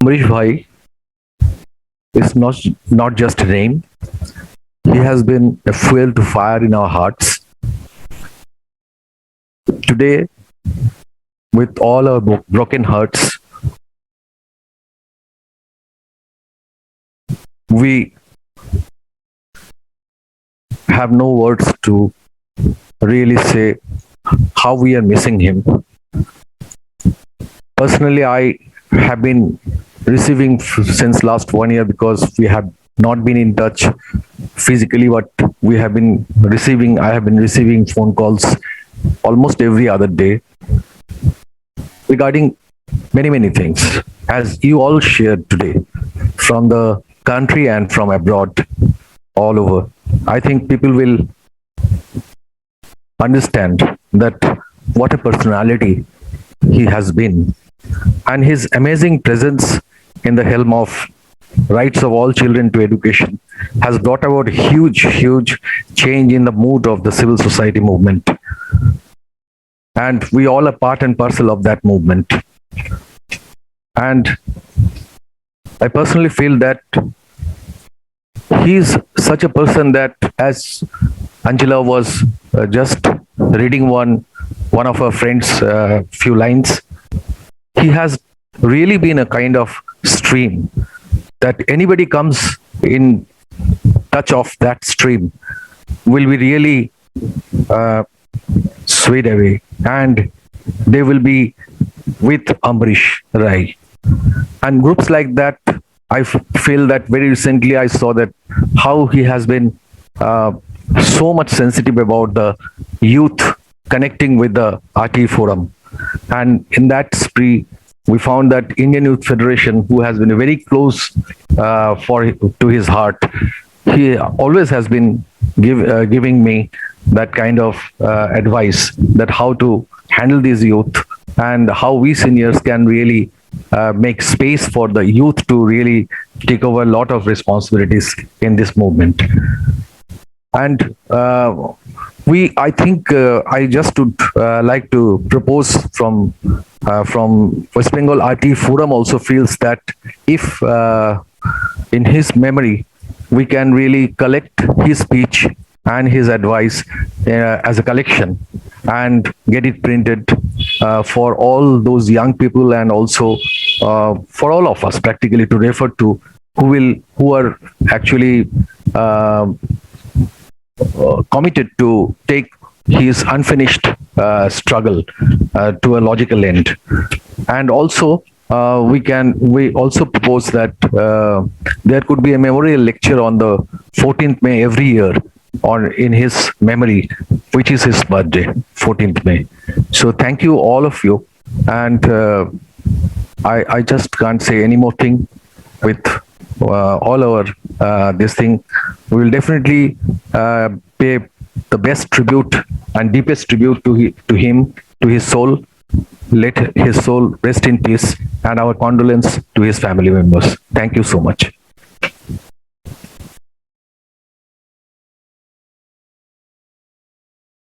Amrish Bhai is not just a name. He has been a fuel to fire in our hearts. Today, with all our broken hearts, we have no words to really say how we are missing him. Personally, I have been receiving since last 1 year because we have not been in touch physically, but we have been receiving. I have been receiving phone calls almost every other day regarding many things, as you all shared today, from the country and from abroad, all over. I think people will understand that what a personality he has been, and his amazing presence in the helm of rights of all children to education has brought about huge change in the mood of the civil society movement, and we all are part and parcel of that movement. And I personally feel that he's such a person that, as Angela was just reading one of her friends' few lines, he has really been a kind of stream that anybody comes in touch of that stream will be really swayed away, and they will be with Amrish Rai. And groups like that, I feel that very recently I saw that how he has been so much sensitive about the youth connecting with the RT Forum. And in that spree, we found that Indian Youth Federation, who has been very close to his heart, he always has been giving me that kind of advice, that how to handle these youth and how we seniors can really make space for the youth to really take over a lot of responsibilities in this movement. And I think I just would like to propose from West Bengal RT Forum also feels that if in his memory we can really collect his speech and his advice as a collection and get it printed for all those young people, and also for all of us practically to refer to, who are actually committed to take his unfinished struggle to a logical end. And also we also propose that there could be a memorial lecture on the 14th May every year on in his memory, which is his birthday, 14th May. So thank you all of you, and I just can't say any more thing. With all our this thing, we will definitely pay the best tribute and deepest tribute to him, to his soul. Let his soul rest in peace, and our condolence to his family members. Thank you so much.